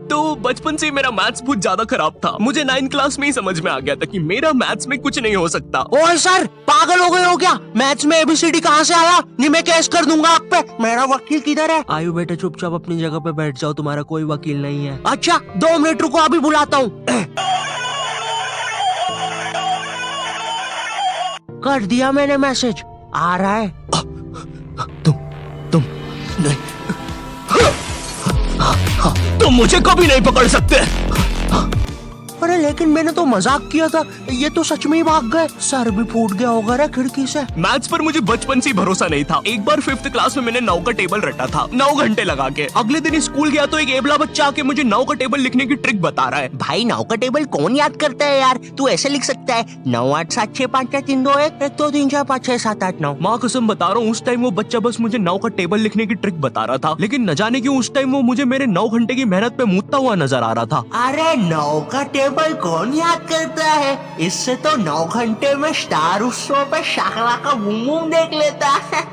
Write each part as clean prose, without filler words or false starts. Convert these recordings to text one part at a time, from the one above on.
तो बचपन से ही मेरा मैथ्स बहुत ज्यादा खराब था। मुझे 9th क्लास में ही समझ में आ गया था कि मेरा मैथ्स में कुछ नहीं हो सकता। ओए सर, पागल हो गए हो क्या? मैथ्स में ABCD कहाँ से आया? नहीं मैं केस कर दूंगा आप पे। मेरा वकील किधर है? आयु बेटे चुपचाप अपनी जगह पे बैठ जाओ, तुम्हारा कोई वकील नहीं है। अच्छा 2 मिनट रुको, अभी बुलाता हूँ। कर दिया मैंने मैसेज, आ रहा है। तुम नहीं, तुम मुझे कभी नहीं पकड़ सकते। अरे लेकिन मैंने तो मजाक किया था, ये तो सच में ही भाग गए। सर भी फूट गया होगा रे खिड़की से। मैथ्स पर मुझे बचपन से ही भरोसा नहीं था। एक बार 5th क्लास में मैंने 9 का टेबल रटा था, 9 घंटे लगा के। अगले दिन स्कूल गया तो एक एबला बच्चा आके मुझे 9 का टेबल लिखने की ट्रिक बता रहा है। भाई 9 का टेबल कौन याद करता है यार? तू ऐसे लिख सकता है 9 8 7 6 5 4 3 2 1 1 2 3 4 5 6 7 8 9। माँ कसम बता रहा हूँ, उस टाइम वो बच्चा बस मुझे 9 का टेबल लिखने की ट्रिक बता रहा था, लेकिन न जाने क्यों उस टाइम वो मुझे मेरे 9 घंटे की मेहनत पे मूतता हुआ नजर आ रहा था। अरे 9 का टेबल कौन याद करता है? इससे तो 9 घंटे में स्टार उत्सव पे शाकरा का बूम बूम देख लेता है।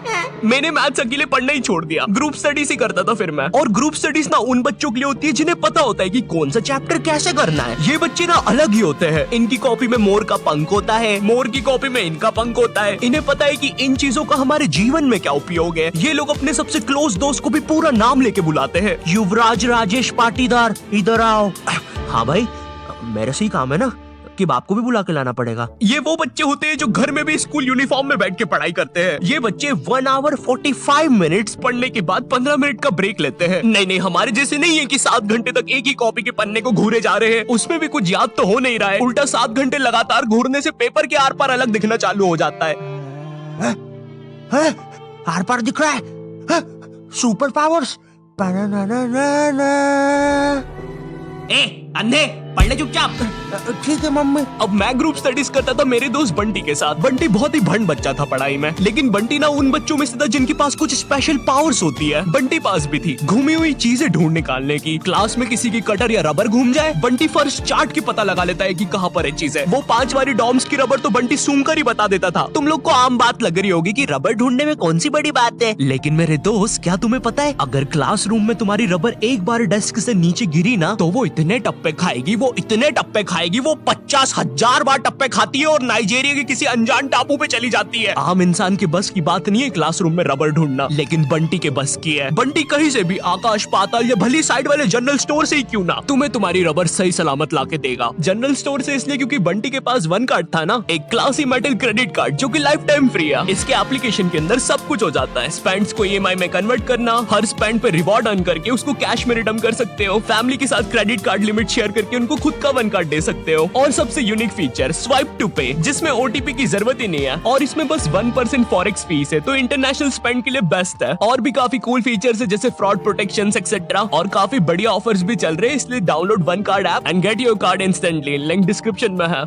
मैंने मैथ्स अकेले पढ़ना ही छोड़ दिया, ग्रुप स्टडीज ही करता था फिर मैं। और ग्रुप स्टडीज ना उन बच्चों के लिए होती है जिन्हें पता होता है कि कौन सा चैप्टर कैसे करना है। ये बच्चे ना अलग ही होते हैं। इनकी कॉपी में मोर का पंख होता है, मोर की कॉपी में इनका पंख होता है। इन्हें पता है कि इन चीजों का हमारे जीवन में क्या उपयोग है। ये लोग अपने सबसे क्लोज दोस्त को भी पूरा नाम लेके बुलाते हैं। युवराज राजेश पाटीदार, इधर आओ। हाँ भाई, मेरे से ही काम है ना कि बाप को भी बुला के लाना पड़ेगा। ये वो बच्चे होते हैं जो घर में भी स्कूल यूनिफॉर्म में बैठ के पढ़ाई करते हैं। ये बच्चे 1 आवर 45 मिनट्स पढ़ने के बाद 15 मिनट का ब्रेक लेते हैं। नहीं, हमारे जैसे नहीं है कि 7 घंटे तक एक ही कॉपी के पन्ने को घूरे जा रहे हैं। उसमें भी कुछ याद तो हो नहीं रहा है। उल्टा 7 घंटे लगातार घूरने से पेपर के आर पार अलग दिखना चालू हो जाता है। आर पार दिख रहा है। Super powers. अंधे, पढ़ ले चुपचाप। ठीक है मम्मी। अब मैं ग्रुप स्टडीज करता था मेरे दोस्त बंटी के साथ। बंटी बहुत ही भंड बच्चा था पढ़ाई में, लेकिन बंटी ना उन बच्चों में से था जिनके पास कुछ स्पेशल पावर्स होती है। बंटी पास भी थी घूमी हुई चीजें ढूंढ निकालने की। क्लास में किसी की कटर या रबर घूम जाए, बंटी फर्स्ट चार्ट के पता लगा लेता है कि कहाँ पर है चीजें। वो 5 वाली डॉम्स की रबर तो बंटी सूंघ कर ही बता देता था। तुम लोग को आम बात लग रही होगी कि रबर ढूंढने में कौन सी बड़ी बात है, लेकिन मेरे दोस्त, क्या तुम्हें पता है, अगर क्लासरूम में तुम्हारी रबर एक बार डेस्क से नीचे गिरी ना, तो वो इतने टप्पे खाएगी, वो इतने टप्पे खाएगी, वो 50,000 बार टप्पे खाती है और नाइजीरिया के किसी अनजान टापू पे चली जाती है। आम इंसान के बस की बात नहीं है क्लासरूम में रबर ढूंढना, लेकिन बंटी के बस की है। बंटी कहीं से भी, आकाश पाताल या भली साइड वाले जनरल स्टोर से ही क्यों ना, तुम्हें तुम्हारी रबर सही सलामत लाके देगा। जनरल स्टोर से इसलिए क्योंकि बंटी के पास 1 कार्ड था ना, एक क्लासी मेटल क्रेडिट कार्ड जो कि लाइफ टाइम फ्री है। इसके एप्लीकेशन के अंदर सब कुछ हो जाता है। स्पेंड्स को EMI में कन्वर्ट करना, हर स्पेंड पे रिवॉर्ड अर्न करके उसको कैश में रिडीम कर सकते हो। फैमिली के साथ क्रेडिट कार्ड लिमिट शेयर करके उनको खुद का 1 कार्ड दे सकते हो। और सबसे यूनिक फीचर स्वाइप टू पे, जिसमें OTP की जरूरत ही नहीं है और इसमें बस 1% फॉरेक्स फीस है, तो इंटरनेशनल स्पेंड के लिए बेस्ट है। और भी काफी कूल फीचर्स है जैसे फ्रॉड प्रोटेक्शन एक्सेट्रा, और काफी बढ़िया ऑफर्स भी चल रहे हैं। इसलिए download 1 card app and get your card instantly, link description में है।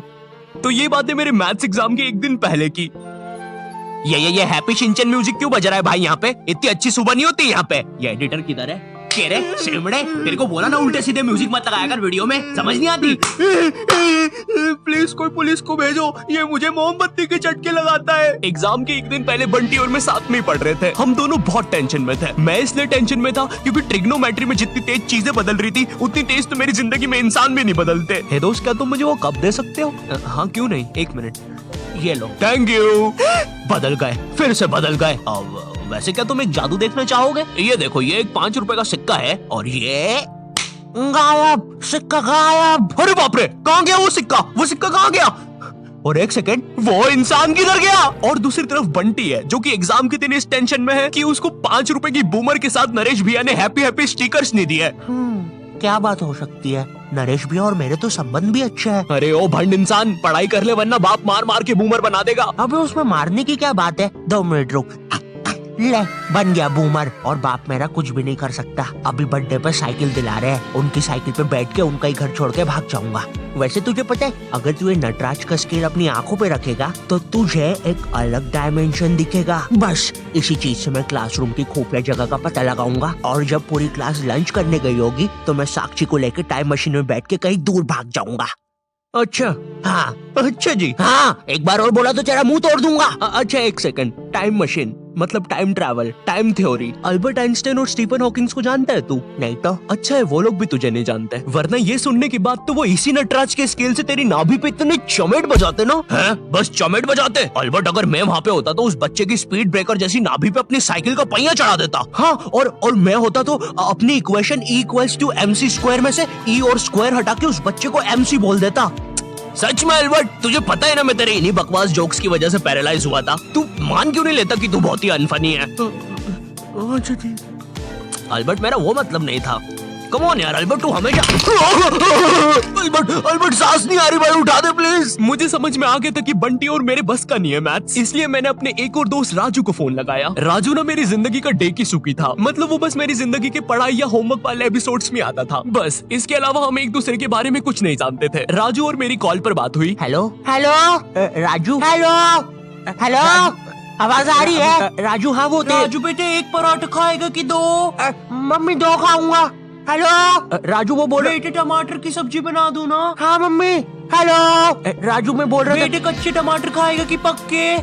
तो ये बातें मेरे मैथ्स एग्जाम के एक दिन पहले की। ये हैप्पी शिनचैन म्यूजिक क्यों बज रहा है भाई? यहाँ पे इतनी अच्छी सुबह नहीं होती यहाँ पे। ये एडिटर किधर है? तेरे सिमड़े, तेरे को बोला ना उल्टे सीधे म्यूजिक मत लगाया कर वीडियो में, समझ नहीं आती? प्लीज कोई पुलिस को भेजो, ये मुझे मोमबत्ती के चटके लगाता है। एग्जाम के एक दिन पहले बंटी और मैं साथ में ही पढ़ रहे थे। हम दोनों बहुत टेंशन में थे। मैं इसलिए टेंशन में था क्योंकि ट्रिग्नोमेट्री में जितनी तेज चीजें बदल रही थी, उतनी तेज तो मेरी जिंदगी में इंसान भी नहीं बदलते। हे दोस्त, क्या तुम मुझे वो कप दे सकते हो? हाँ क्यों नहीं, 1 मिनट, ये लो। Thank you. बदल गए, फिर से बदल गए। अब वैसे क्या तुम एक जादू देखना चाहोगे? ये देखो, ये एक 5 रुपए का सिक्का है और ये गायब, सिक्का गायब। अरे बाप रे, कहाँ गया वो सिक्का? वो सिक्का कहाँ गया? और 1 सेकेंड, वो इंसान किधर गया? और दूसरी तरफ बंटी है जो कि एग्जाम के दिन इस टेंशन में है कि उसको 5 रुपए की बूमर के साथ नरेश भैया ने हैप्पी हैप्पी स्टिकर्स नहीं दिए। क्या बात हो सकती है? नरेश भैया और मेरे तो संबंध भी अच्छे हैं। अरे ओ भंड इंसान, पढ़ाई कर ले वरना बाप मार मार के बूमर बना देगा। अबे उसमें मारने की क्या बात है? 2 मिनट रुक। ले, बन गया बूमर और बाप मेरा कुछ भी नहीं कर सकता। अभी बर्थडे पे साइकिल दिला रहे हैं, उनकी साइकिल पे बैठ के उनका ही घर छोड़ के भाग जाऊंगा। वैसे तुझे पता है, अगर तू ये नटराज का स्केल अपनी आंखों पे रखेगा तो तुझे एक अलग डायमेंशन दिखेगा। बस इसी चीज से मैं क्लासरूम की खुफिया जगह का पता लगाऊंगा और जब पूरी क्लास लंच करने गई होगी तो मैं साक्षी को लेकर टाइम मशीन में बैठ के कहीं दूर भाग जाऊंगा। अच्छा, हाँ अच्छा जी, हाँ, एक बार और बोला तो तेरा मुंह तोड़ दूंगा। अच्छा 1 सेकंड, टाइम मशीन मतलब time travel, time theory. Albert Einstein और स्टीफन हॉकिंस को जानता है तू? नहीं तो। अच्छा है वो लोग भी तुझे नहीं जानते, वरना ये सुनने के बाद तो वो इसी नटराज के स्केल से तेरी नाभि पे इतने चमेट बजाते ना। हैं? बस चमेट बजाते? अल्बर्ट अगर मैं वहाँ पे होता तो उस बच्चे की स्पीड ब्रेकर जैसी नाभि पे अपनी साइकिल का पहिया चढ़ा देता। हाँ, और मैं होता तो अपनी इक्वेशन E=mc² में से E और स्क्वायर हटा के उस बच्चे को MC बोल देता। सच में अल्बर्ट, तुझे पता है ना मैं तेरे इन्हीं बकवास जोक्स की वजह से पैरालाइज हुआ था। तू मान क्यों नहीं लेता कि तू बहुत ही अनफनी है? अच्छा ठीक। अल्बर्ट मेरा वो मतलब नहीं था। कम ऑन यार अल्बर्ट, तू हमेशा अल्बर्ट सांस नहीं आ रही भाई, उठा दे प्लीज। मुझे समझ में आ गया था कि बंटी और मेरे बस का नहीं है मैथ्स, इसलिए मैंने अपने एक और दोस्त राजू को फोन लगाया। राजू ना मेरी जिंदगी का डे की सुखी था, मतलब वो बस मेरी जिंदगी के पढ़ाई या होमवर्क वाले एपिसोड्स में आता था बस। इसके अलावा हम एक दूसरे के बारे में कुछ नहीं जानते थे। राजू और मेरी कॉल पर बात हुई। Hello hello Raju, hello hello, आवाज आ रही है? राजू हाँ वो राजू बेटे एक पराठा खाएगा कि दो? मम्मी 2 खाऊंगा। हेलो राजू वो बोल बेटे टमाटर की सब्जी बना दूं ना? हाँ मम्मी। हेलो राजू मैं बोल रहा था। बेटे कच्चे टमाटर खाएगा कि पक्के?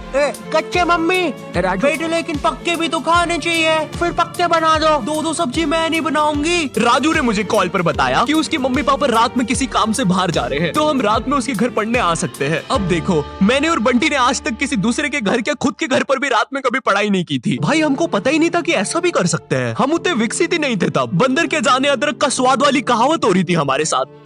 कच्चे मम्मी। राजू बेटे लेकिन पक्के भी तो खाने चाहिए। फिर पक्के बना दो। दो सब्जी मैं नहीं बनाऊंगी। राजू ने मुझे कॉल पर बताया कि उसके मम्मी पापा रात में किसी काम से बाहर जा रहे हैं, तो हम रात में उसके घर पढ़ने आ सकते हैं। अब देखो, मैंने और बंटी ने आज तक किसी दूसरे के घर, क्या खुद के घर पर भी रात में कभी पढ़ाई नहीं की थी। भाई हमको पता ही नहीं था कि ऐसा भी कर सकते हैं। हम उतने विकसित ही नहीं थे तब। बंदर के जाने अदरक का स्वाद वाली कहावत हो रही थी हमारे साथ।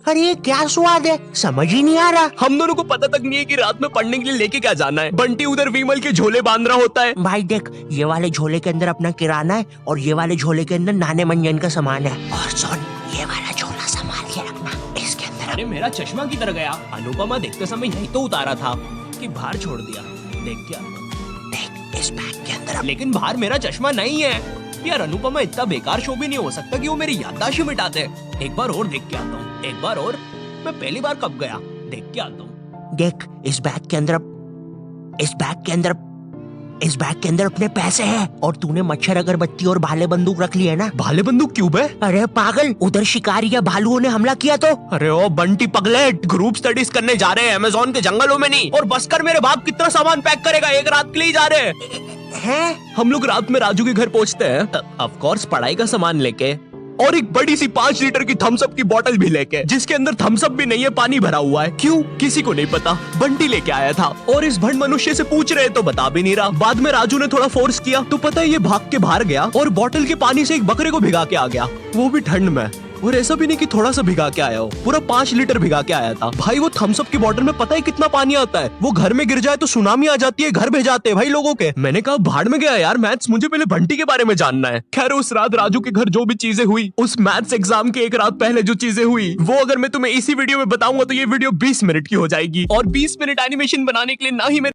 अरे ये क्या स्वाद है, समझ ही नहीं आ रहा। हम दोनों को पता तक नहीं है कि रात में पढ़ने के लिए लेके क्या जाना है। बंटी उधर विमल के झोले बांध रहा होता है। भाई देख, ये वाले झोले के अंदर अपना किराना है और ये वाले झोले के अंदर नाने मंजन का सामान है। और सुन, ये वाला झोला संभाल के रखना, इसके अंदर। अरे मेरा चश्मा किधर गया? अनुपमा देखते समय यही तो उतारा था कि बाहर छोड़ दिया। देख क्या? देख इस बैग के अंदर। लेकिन बाहर मेरा चश्मा नहीं है यार। अनुपमा इतना बेकार शो भी नहीं हो सकता कि वो मेरी याददाश्त ही मिटा दे। एक बार और देख के आता हूँ, एक बार और। मैं पहली बार कब गया, देख के आता हूँ। देख इस बैग के अंदर, इस बैग के अंदर, इस बैग के अंदर अपने पैसे हैं। और तूने मच्छर अगरबत्ती और भाले बंदूक रख ली है ना? भाले बंदूक क्यों बे? अरे पागल, उधर शिकारी या भालुओं ने हमला किया तो। अरे ओ बंटी पगलेट, ग्रुप स्टडीज करने जा रहे हैं अमेज़न के जंगलों में नहीं। और बस कर मेरे बाप कितना सामान पैक करेगा, एक रात के लिए जा रहे हैं? हम लोग रात में राजू के घर पहुंचते हैं, ऑफ कोर्स पढ़ाई का सामान लेके, और एक बड़ी सी 5 लीटर की थम्स अप की बोतल भी लेके, जिसके अंदर थम्स अप भी नहीं है, पानी भरा हुआ है। क्यों? किसी को नहीं पता, बंटी लेके आया था। और इस भंड मनुष्य से पूछ रहे तो बता भी नहीं रहा। बाद में राजू ने थोड़ा फोर्स किया तो पता है ये भाग के बाहर गया और बोतल के पानी से एक बकरे को भिगा के आ गया, वो भी ठंड में। और ऐसा भी नहीं कि थोड़ा सा भिगा के आया हो, पूरा 5 लीटर भिगा के आया था। भाई वो थम्स अप की बोतल में पता है कितना पानी आता है? वो घर में गिर जाए तो सुनामी आ जाती है, घर भेजाते हैं भाई लोगों के। मैंने कहा भाड़ में गया यार मैथ्स, मुझे पहले बंटी के बारे में जानना है। खैर उस रात राजू के घर जो भी चीजें हुई, उस मैथ्स एग्जाम के एक रात पहले जो चीजें हुई, वो अगर मैं तुम्हें इसी वीडियो में बताऊंगा तो ये वीडियो 20 मिनट की हो जाएगी। और 20 मिनट एनिमेशन बनाने के लिए ना ही मैं